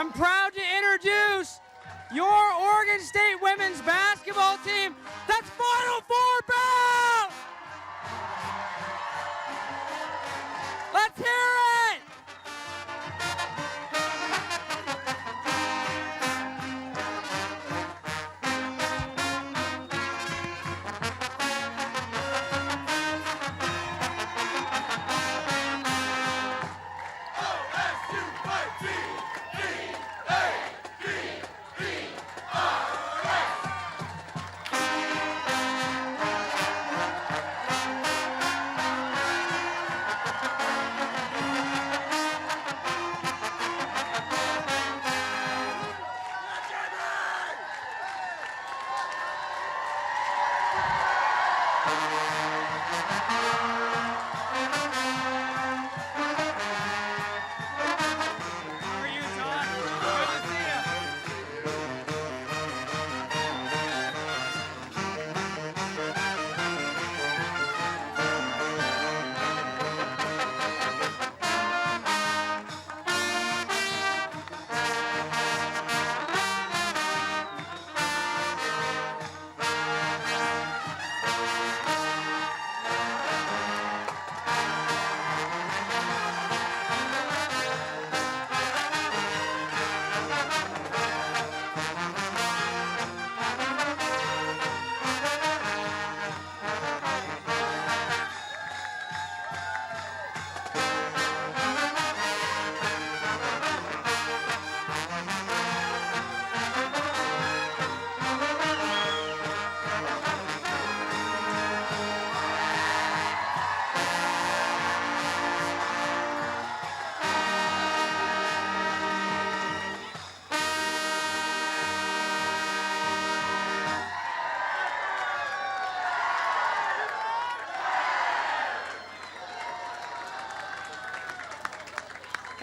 I'm proud to introduce your Oregon State women's basketball team that's Final Four bound! Let's hear it!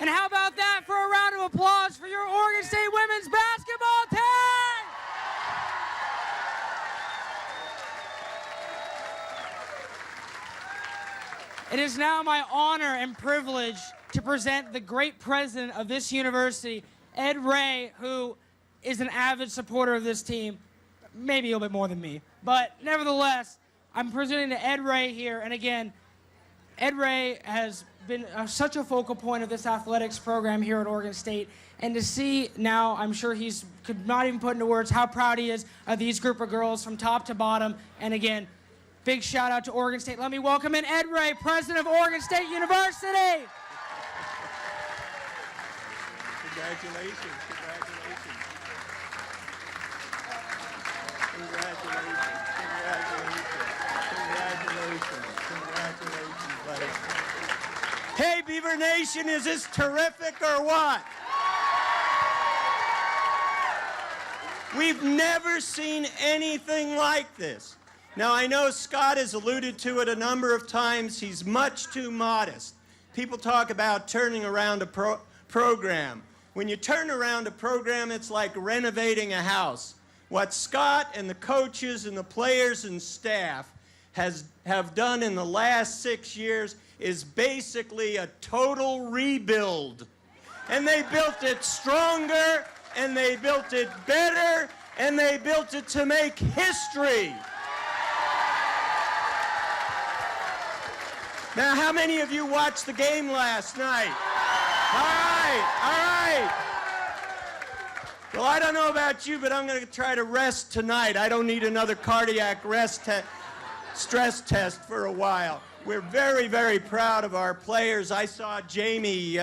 And how about that for a round of applause for your Oregon State women's basketball team? It is now my honor and privilege to present the great president of this university, Ed Ray, who is an avid supporter of this team, maybe a little bit more than me. But nevertheless, I'm presenting to Ed Ray here. And again, Ed Ray has been such a focal point of this athletics program here at Oregon State. And to see now, I'm sure he's could not even put into words how proud he is of these group of girls from top to bottom. And again, big shout out to Oregon State. Let me welcome in Ed Ray, president of Oregon State University. Congratulations, congratulations. Congratulations, congratulations, congratulations, buddy. Hey, Beaver Nation, is this terrific or what? We've never seen anything like this. Now, I know Scott has alluded to it a number of times. He's much too modest. People talk about turning around a program. When you turn around a program, it's like renovating a house. What Scott and the coaches and the players and staff have done in the last 6 years is basically a total rebuild. And they built it stronger, and they built it better, and they built it to make history. Now, how many of you watched the game last night? All right, all right. Well, I don't know about you, but I'm going to try to rest tonight. I don't need another cardiac stress test for a while. We're very, very proud of our players. I saw Jamie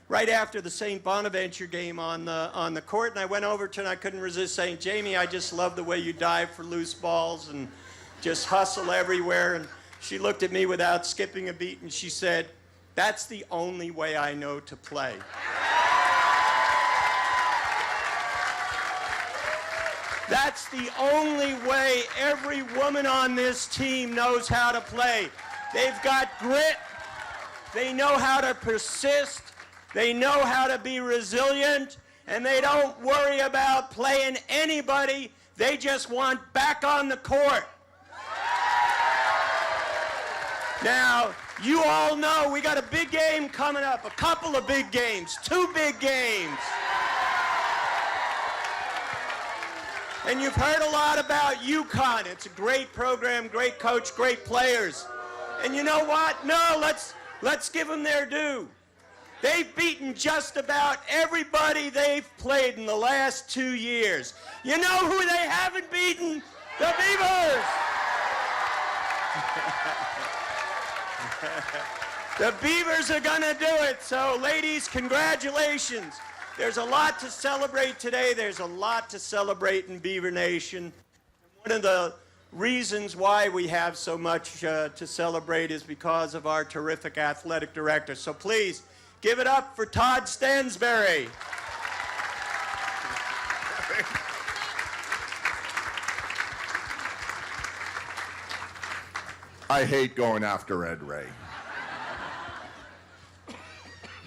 right after the St. Bonaventure game on the court, and I went over to her and I couldn't resist saying, Jamie, I just love the way you dive for loose balls and just hustle everywhere. And she looked at me without skipping a beat and she said, that's the only way I know to play. That's the only way every woman on this team knows how to play. They've got grit, they know how to persist, they know how to be resilient, and they don't worry about playing anybody. They just want back on the court. Now, you all know we got a big game coming up, a couple of big games, 2 big games. And you've heard a lot about UConn. It's a great program, great coach, great players. And you know what? No, let's give them their due. They've beaten just about everybody they've played in the last 2 years. You know who they haven't beaten? The Beavers! The Beavers are gonna do it. So ladies, congratulations. There's a lot to celebrate today. There's a lot to celebrate in Beaver Nation. One of the reasons why we have so much to celebrate is because of our terrific athletic director. So please, give it up for Todd Stansberry. I hate going after Ed Ray.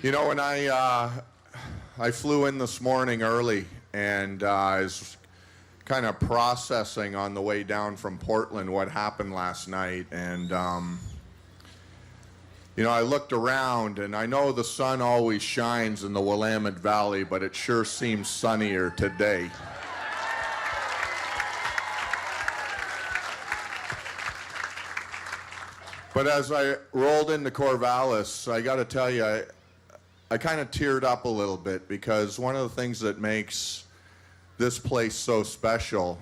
You know, when I flew in this morning early, and I was kind of processing on the way down from Portland what happened last night, and you know, I looked around, and I know the sun always shines in the Willamette Valley, but it sure seems sunnier today. But as I rolled into Corvallis, I got to tell you, I kind of teared up a little bit, because one of the things that makes this place so special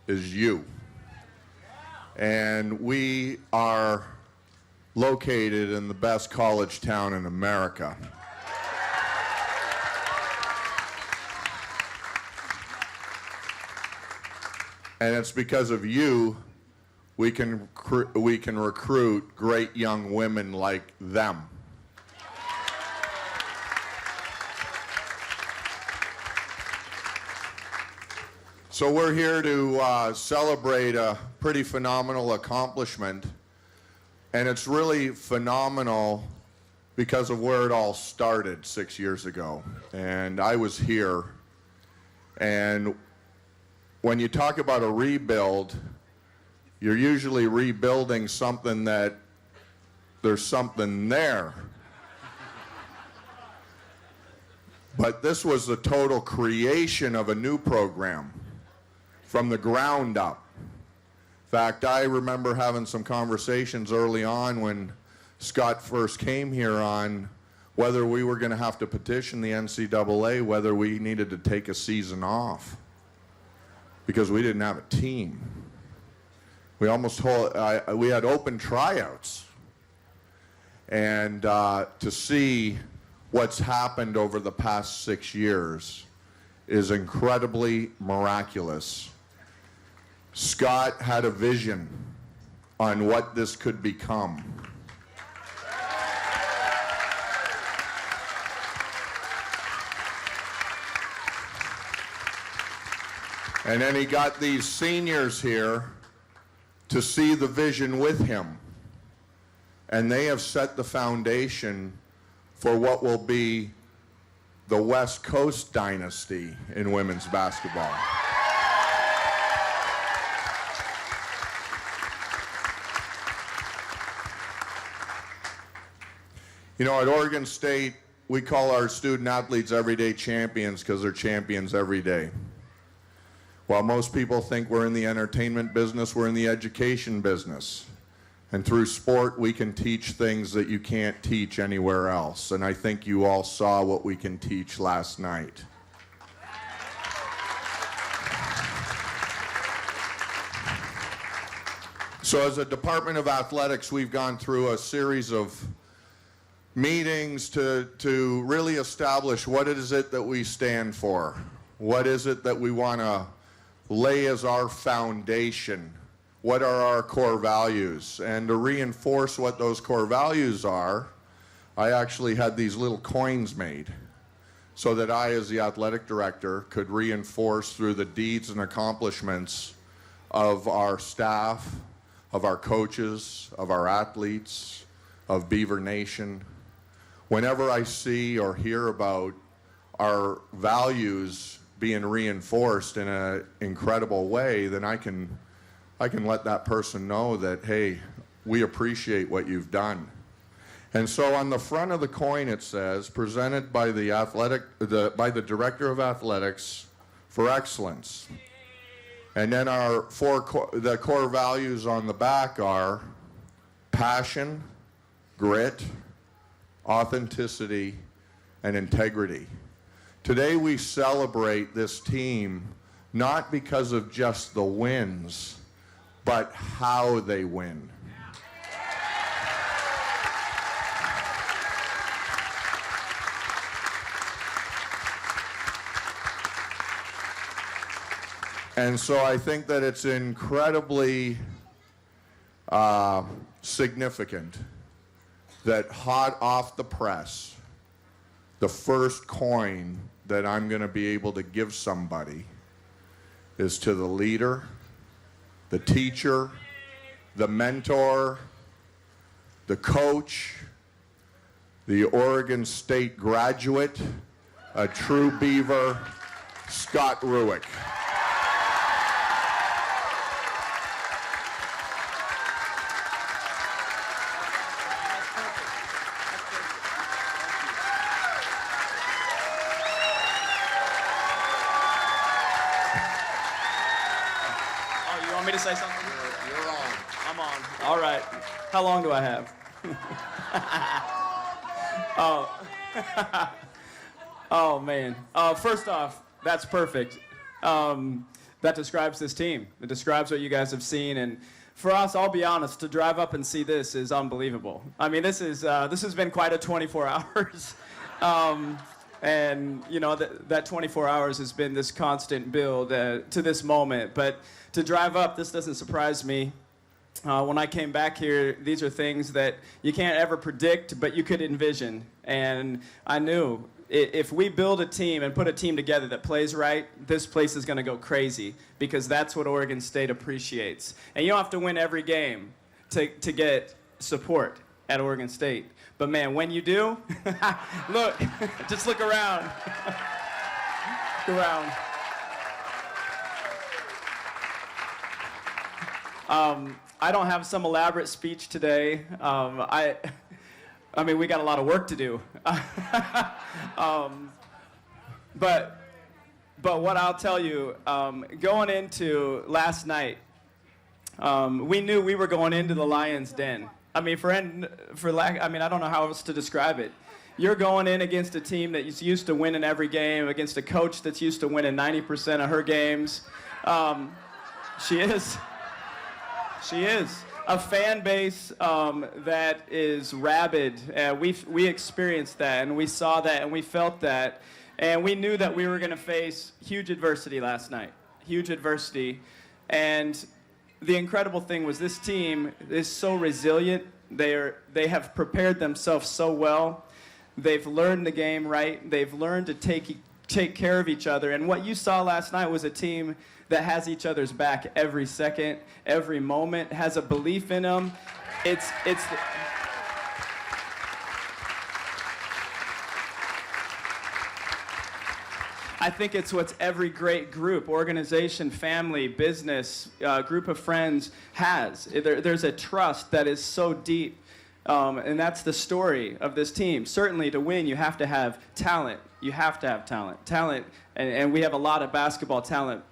is you. And we are located in the best college town in America. And it's because of you we can recruit great young women like them. So we're here to celebrate a pretty phenomenal accomplishment, and it's really phenomenal because of where it all started 6 years ago. And I was here, and when you talk about a rebuild, you're usually rebuilding something that there's something there. But this was the total creation of a new program from the ground up. In fact, I remember having some conversations early on when Scott first came here on whether we were going to have to petition the NCAA, whether we needed to take a season off because we didn't have a team. We had open tryouts. And to see what's happened over the past 6 years is incredibly miraculous. Scott had a vision on what this could become. And then he got these seniors here to see the vision with him. And they have set the foundation for what will be the West Coast dynasty in women's basketball. You know, at Oregon State, we call our student athletes everyday champions because they're champions every day. While most people think we're in the entertainment business, we're in the education business. And through sport, we can teach things that you can't teach anywhere else. And I think you all saw what we can teach last night. So as a Department of Athletics, we've gone through a series of meetings to really establish what is it that we stand for. What is it that we want to lay as our foundation? What are our core values? And to reinforce what those core values are, I actually had these little coins made so that I, as the athletic director, could reinforce through the deeds and accomplishments of our staff, of our coaches, of our athletes, of Beaver Nation. Whenever I see or hear about our values being reinforced in an incredible way, then I can let that person know that, hey, we appreciate what you've done. And so on the front of the coin it says, presented by the Director of Athletics for Excellence. And then the core values on the back are passion, grit, authenticity, and integrity. Today we celebrate this team not because of just the wins, but how they win. And so I think that it's incredibly significant that hot off the press, the first coin that I'm going to be able to give somebody is to the leader, the teacher, the mentor, the coach, the Oregon State graduate, a true Beaver, Scott Ruick. Me to say something? You're on. I'm on. All right. How long do I have? Oh man. First off, that's perfect. That describes this team. It describes what you guys have seen. And for us, I'll be honest, to drive up and see this is unbelievable. I mean, this has been quite a 24 hours. And you know that 24 hours has been this constant build to this moment. But to drive up, this doesn't surprise me. When I came back here, these are things that you can't ever predict, but you could envision. And I knew if we build a team and put a team together that plays right, this place is going to go crazy, because that's what Oregon State appreciates. And you don't have to win every game to get support at Oregon State. But man, when you do, look, just look around. Look around. I don't have some elaborate speech today. I mean, we got a lot of work to do. But what I'll tell you, going into last night, we knew we were going into the lion's den. I mean, I don't know how else to describe it. You're going in against a team that's used to winning every game, against a coach that's used to winning 90% of her games. She is. A fan base that is rabid. We experienced that, and we saw that, and we felt that. And we knew that we were going to face huge adversity last night. Huge adversity. And the incredible thing was this team is so resilient. They have prepared themselves so well. They've learned the game right. They've learned to take care of each other. And what you saw last night was a team that has each other's back every second, every moment, has a belief in them. I think it's what every great group, organization, family, business, group of friends has. There's a trust that is so deep, and that's the story of this team. Certainly to win, you have to have talent. You have to have talent, and we have a lot of basketball talent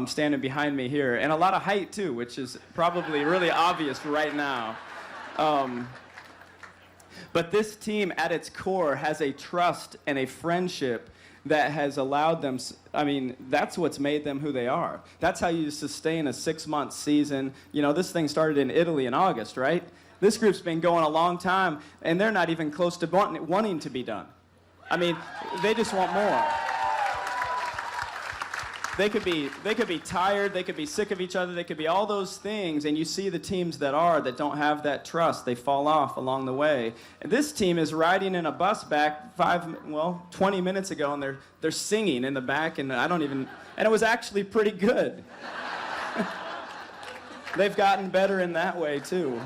standing behind me here, and a lot of height too, which is probably really obvious right now. But this team at its core has a trust and a friendship that has allowed them, I mean, that's what's made them who they are. That's how you sustain a 6-month season. You know, this thing started in Italy in August, right? This group's been going a long time, and they're not even close to wanting to be done. I mean, they just want more. They could be tired, they could be sick of each other, they could be all those things, and you see the teams that don't have that trust, they fall off along the way. And this team is riding in a bus back 20 minutes ago, and they're singing in the back, and and it was actually pretty good. They've gotten better in that way too.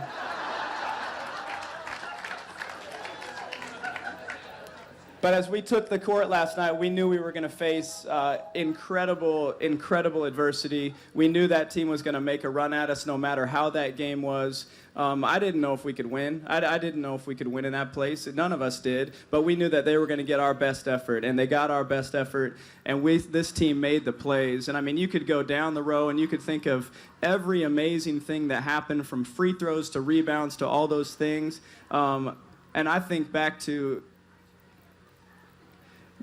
But as we took the court last night, we knew we were going to face incredible adversity. We knew that team was going to make a run at us no matter how that game was. I didn't know if we could win. I didn't know if we could win in that place. None of us did. But we knew that they were going to get our best effort, and they got our best effort. And this team made the plays. And, I mean, you could go down the row, and you could think of every amazing thing that happened, from free throws to rebounds to all those things. And I think back to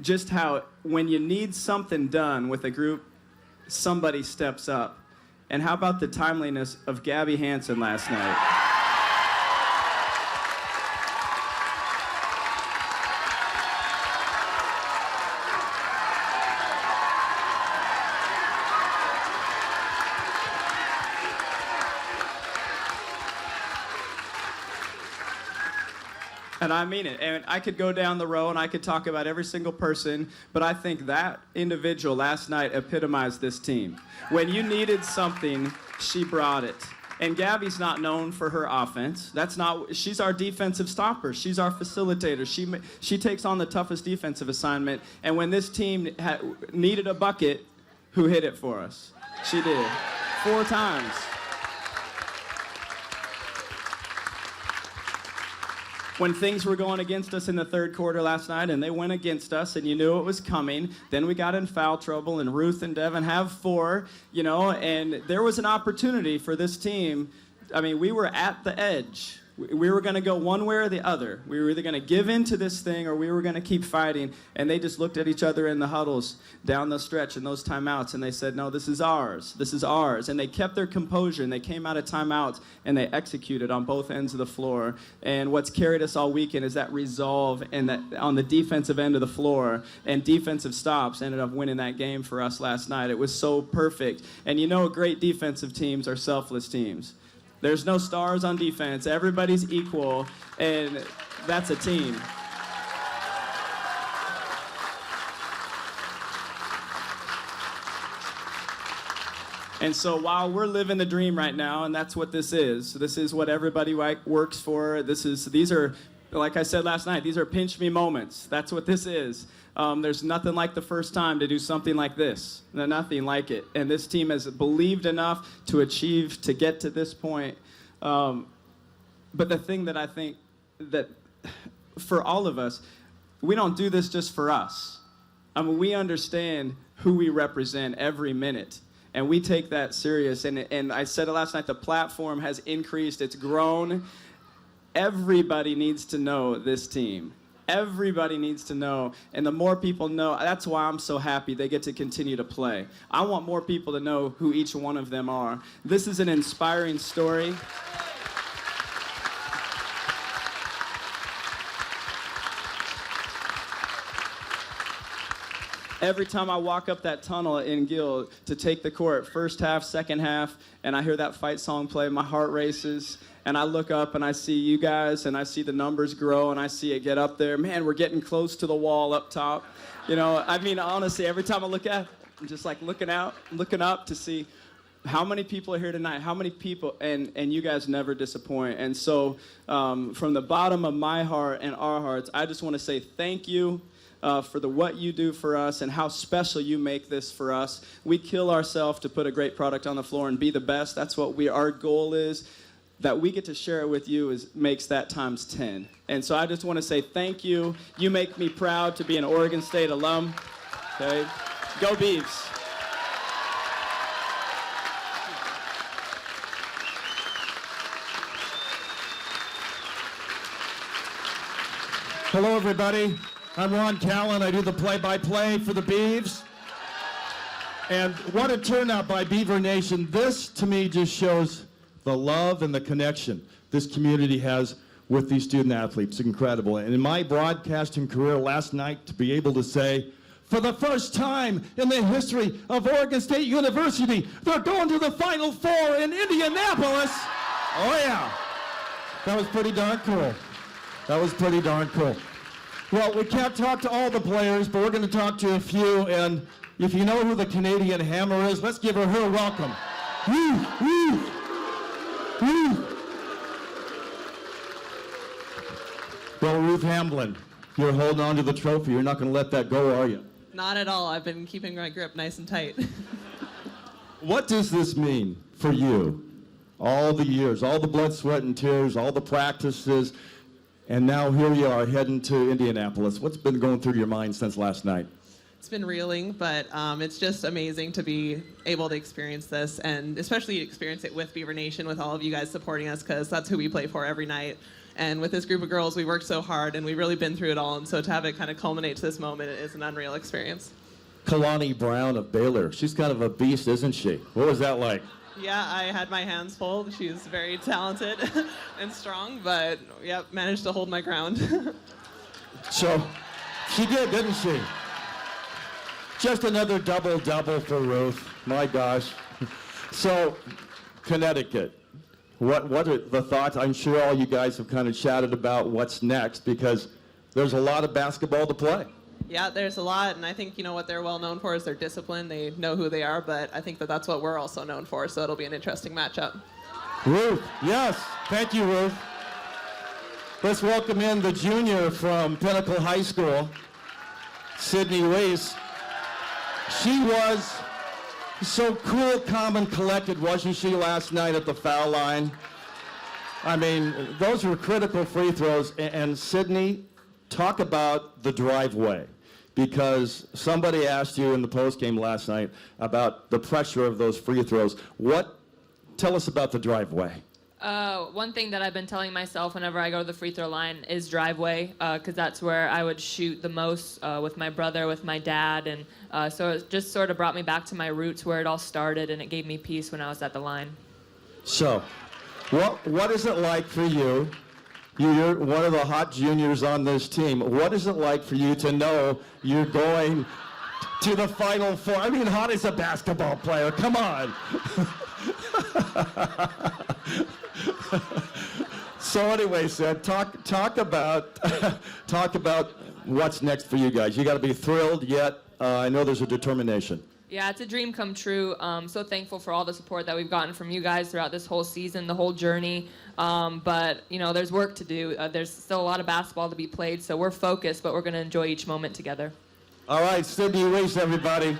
just how when you need something done with a group, somebody steps up. And how about the timeliness of Gabby Hansen last night? And I mean it. And I could go down the row and I could talk about every single person, but I think that individual last night epitomized this team. When you needed something, she brought it. And Gabby's not known for her offense. She's our defensive stopper. She's our facilitator. She takes on the toughest defensive assignment. And when this team needed a bucket, who hit it for us? She did. 4 times. When things were going against us in the third quarter last night and they went against us and you knew it was coming, then we got in foul trouble and Ruth and Devin have 4, and there was an opportunity for this team. I mean, we were at the edge. We were going to go one way or the other. We were either going to give in to this thing or we were going to keep fighting. And they just looked at each other in the huddles down the stretch in those timeouts, and they said, no, this is ours. This is ours. And they kept their composure, and they came out of timeouts, and they executed on both ends of the floor. And what's carried us all weekend is that resolve and that on the defensive end of the floor, and defensive stops ended up winning that game for us last night. It was so perfect. And great defensive teams are selfless teams. There's no stars on defense. Everybody's equal, and that's a team. And so while we're living the dream right now, and that's what this is what everybody works for. These are, like I said last night, these are pinch me moments. That's what this is. There's nothing like the first time to do something like this. Nothing like it. And this team has believed enough to get to this point. But the thing that I think that for all of us, we don't do this just for us. I mean, we understand who we represent every minute. And we take that serious. And I said it last night, the platform has increased. It's grown. Everybody needs to know this team. Everybody needs to know, and the more people know, that's why I'm so happy they get to continue to play. I want more people to know who each one of them are. This is an inspiring story. Every time I walk up that tunnel in Gill to take the court, first half, second half, and I hear that fight song play, my heart races. And I look up and I see you guys and I see the numbers grow and I see it get up there. Man, we're getting close to the wall up top. I mean, honestly, every time I look at it, I'm just like looking up to see how many people are here tonight, how many people, and you guys never disappoint. And so from the bottom of my heart and our hearts, I just want to say thank you for what you do for us and how special you make this for us. We kill ourselves to put a great product on the floor and be the best. That's what our goal is. That we get to share it with you makes that times 10. And so I just want to say thank you. You make me proud to be an Oregon State alum. Okay? Go Beavs. Hello, everybody. I'm Ron Callan. I do the play-by-play for the Beavs. And what a turnout by Beaver Nation. This, to me, just shows the love and the connection this community has with these student athletes. Incredible. And in my broadcasting career last night, to be able to say, for the first time in the history of Oregon State University, they're going to the Final Four in Indianapolis. Oh, yeah. That was pretty darn cool. Well, we can't talk to all the players, but we're going to talk to a few. And if you know who the Canadian Hammer is, let's give her a welcome. Woo, woo. Well, Ruth Hamblin, You're holding on to the trophy. You're not going to let that go, are you? Not at all. I've been keeping my grip nice and tight. What does this mean for you? All the years, all the blood, sweat, and tears, all the practices, and now here you are heading to Indianapolis. What's been going through your mind since last night? It's been reeling, but it's just amazing to be able to experience this, and especially experience it with Beaver Nation, with all of you guys supporting us, because that's who we play for every night. And with this group of girls, we worked so hard, and we've really been through it all, and so to have it kind of culminate to this moment is an unreal experience. Kalani Brown of Baylor. She's kind of a beast, isn't she? What was that like? Yeah, I had my hands full. She's very talented and strong, but yep, managed to hold my ground. So, she did, didn't she? Just another double-double for Ruth. My gosh. So, Connecticut. What are the thoughts? I'm sure all you guys have kind of chatted about what's next, because there's a lot of basketball to play. Yeah, there's a lot, and I think, what they're well known for is their discipline. They know who they are, but I think that's what we're also known for, so it'll be an interesting matchup. Ruth, yes. Thank you, Ruth. Let's welcome in the junior from Pinnacle High School, Sydney Weiss. She was so cool, calm, and collected, wasn't she, last night at the foul line? I mean, those were critical free throws, and Sydney, talk about the driveway, because somebody asked you in the postgame last night about the pressure of those free throws. Tell us about the driveway. One thing that I've been telling myself whenever I go to the free throw line is driveway, because that's where I would shoot the most with my brother, with my dad, and so it just sort of brought me back to my roots where it all started, and it gave me peace when I was at the line. So, what is it like for you? You're one of the hot juniors on this team. What is it like for you to know you're going to the Final Four? I mean, hot as a basketball player. Come on. So anyway, Sid, talk about what's next for you guys. You got to be thrilled, yet I know there's a determination. Yeah, it's a dream come true. So thankful for all the support that we've gotten from you guys throughout this whole season, the whole journey. But, there's work to do. There's still a lot of basketball to be played, so we're focused, but we're going to enjoy each moment together. All right, Sydney Weiss, everybody.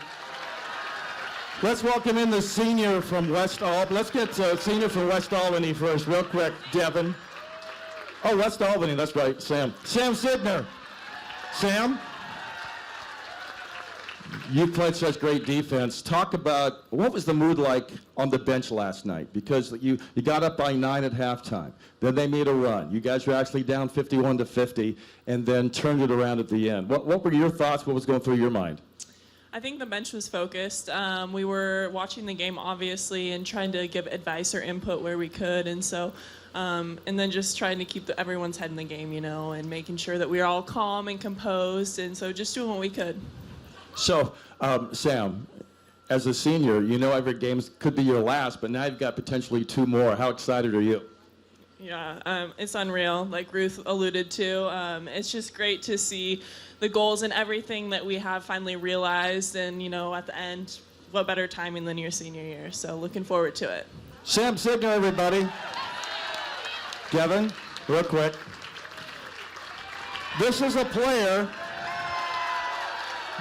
Let's welcome in the senior from West Albany. Let's get senior from West Albany first, real quick, Devin. Oh, West Albany, that's right, Sam. Sam Sidner. Sam? You played such great defense. Talk about what was the mood like on the bench last night? Because you got up by 9 at halftime. Then they made a run. You guys were actually down 51-50, and then turned it around at the end. What were your thoughts? What was going through your mind? I think the bench was focused. We were watching the game, obviously, and trying to give advice or input where we could, and so, and then just trying to keep everyone's head in the game, and making sure that we were all calm and composed, and so just doing what we could. So, Sam, as a senior, every game could be your last, but now you've got potentially 2 more. How excited are you? Yeah, it's unreal, like Ruth alluded to. It's just great to see the goals and everything that we have finally realized, and, at the end, what better timing than your senior year. So looking forward to it. Sam Sidner, everybody. Devin, real quick. This is a player,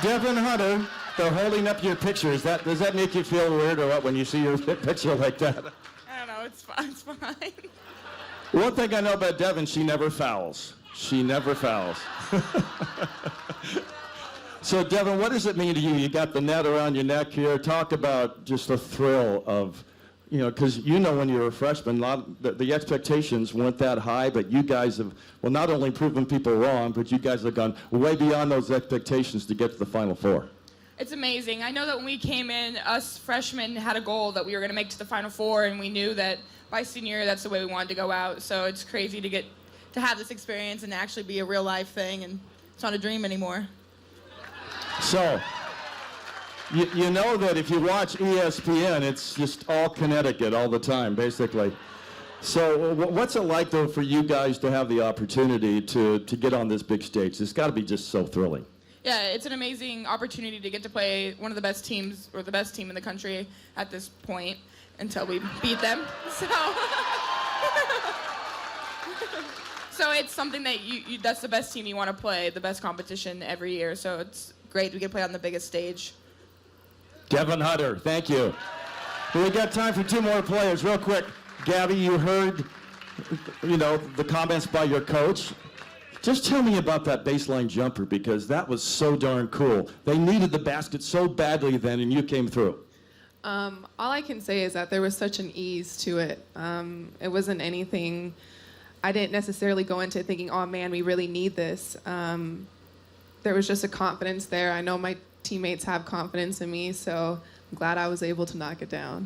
Devin Hunter. They're holding up your picture. Does that make you feel weird or what when you see your picture like that? I don't know, it's fine. One thing I know about Devin, she never fouls. She never fouls. So, Devin, what does it mean to you? You got the net around your neck here. Talk about just the thrill of, because when you were a freshman, the expectations weren't that high, but you guys have, not only proven people wrong, but you guys have gone way beyond those expectations to get to the Final Four. It's amazing. I know that when we came in, us freshmen had a goal that we were going to make to the Final Four, and we knew that by senior year, that's the way we wanted to go out. So it's crazy to have this experience and actually be a real life thing, and it's not a dream anymore. So, you know that if you watch ESPN, it's just all Connecticut all the time, basically. So what's it like, though, for you guys to have the opportunity to get on this big stage? It's got to be just so thrilling. Yeah, it's an amazing opportunity to get to play one of the best teams, or the best team in the country at this point, until we beat them. So So it's something that that's the best team you want to play, the best competition every year. So it's great we get to play on the biggest stage. Devin Hunter, thank you. We got time for 2 more players. Real quick, Gabby, you heard, the comments by your coach. Just tell me about that baseline jumper, because that was so darn cool. They needed the basket so badly then, and you came through. All I can say is that there was such an ease to it. It wasn't anything. I didn't necessarily go into thinking, oh man, we really need this. There was just a confidence there. I know my teammates have confidence in me, so I'm glad I was able to knock it down.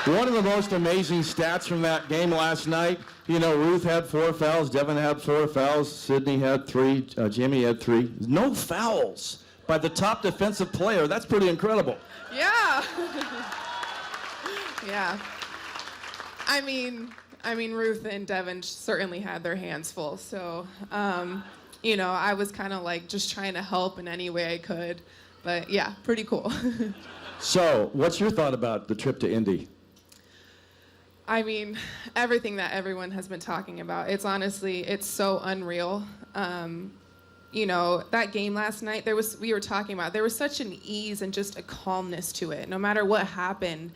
One of the most amazing stats from that game last night, Ruth had 4 fouls, Devin had 4 fouls, Sydney had 3, Jamie had 3. No fouls by the top defensive player. That's pretty incredible. Yeah. Yeah. I mean, Ruth and Devin certainly had their hands full. So, I was kind of like just trying to help in any way I could. But yeah, pretty cool. So, what's your thought about the trip to Indy? I mean, everything that everyone has been talking about. It's so unreal. That game last night, we were talking about, there was such an ease and just a calmness to it. No matter what happened,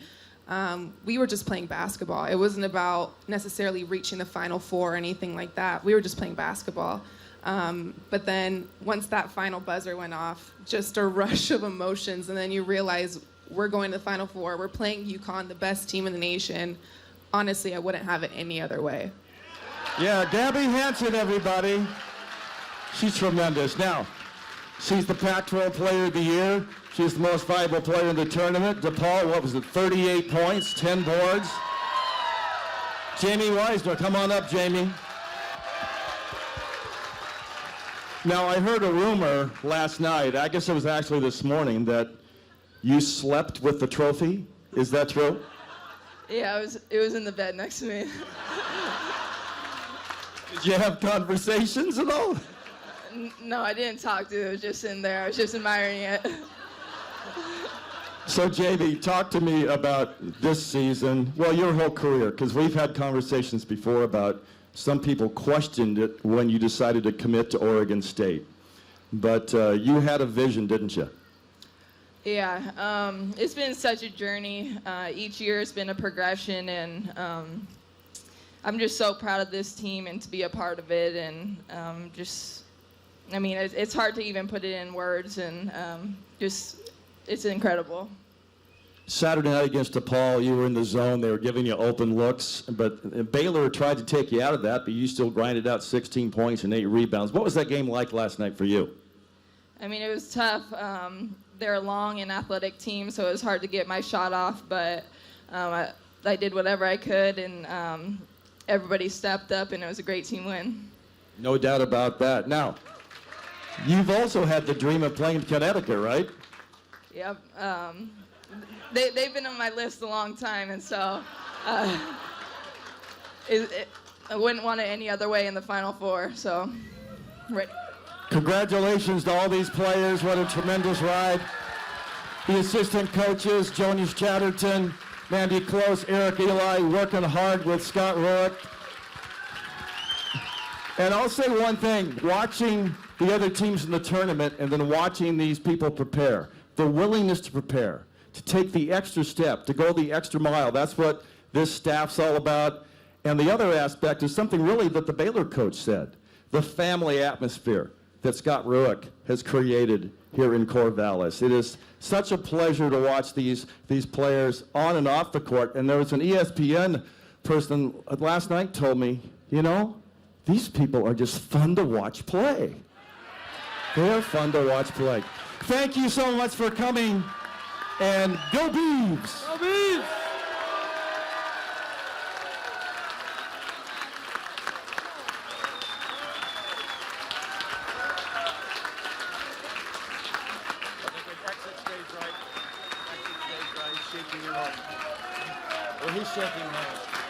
we were just playing basketball. It wasn't about necessarily reaching the Final Four or anything like that. We were just playing basketball. But then once that final buzzer went off, just a rush of emotions, and then you realize we're going to the Final Four. We're playing UConn, the best team in the nation. Honestly, I wouldn't have it any other way. Yeah, Gabby Hansen, everybody. She's tremendous. Now, she's the Pac-12 Player of the Year. She's the most valuable player in the tournament. DePaul, 38 points, 10 boards. Jamie Weisner, come on up, Jamie. Now, I heard a rumor last night, I guess it was actually this morning, that you slept with the trophy. Is that true? Yeah, it was in the bed next to me. Did you have conversations at all? No, I didn't talk to it. It was just in there. I was just admiring it. So, Jamie, talk to me about this season, well, your whole career, because we've had conversations before about some people questioned it when you decided to commit to Oregon State. But you had a vision, didn't you? Yeah, it's been such a journey. Each year has been a progression, and I'm just so proud of this team and to be a part of it. And it's hard to even put it in words, and it's incredible. Saturday night against DePaul, you were in the zone. They were giving you open looks, but Baylor tried to take you out of that, but you still grinded out 16 points and 8 rebounds. What was that game like last night for you? I mean, it was tough. They're a long and athletic team, so it was hard to get my shot off, but I did whatever I could, and everybody stepped up, and it was a great team win. No doubt about that. Now, you've also had the dream of playing in Connecticut, right? Yep. They've been on my list a long time, and so I wouldn't want it any other way in the Final Four, so ready. Congratulations to all these players. What a tremendous ride. The assistant coaches, Jonas Chatterton, Mandy Close, Eric Eli, working hard with Scott Ruick. And I'll say one thing, watching the other teams in the tournament and then watching these people prepare, the willingness to prepare, to take the extra step, to go the extra mile, that's what this staff's all about. And the other aspect is something really that the Baylor coach said, the family atmosphere that Scott Ruick has created here in Corvallis. It is such a pleasure to watch these players on and off the court. And there was an ESPN person last night told me, these people are just fun to watch play. They're fun to watch play. Thank you so much for coming, and go Beavs! Go Beavs! He's shaking hands.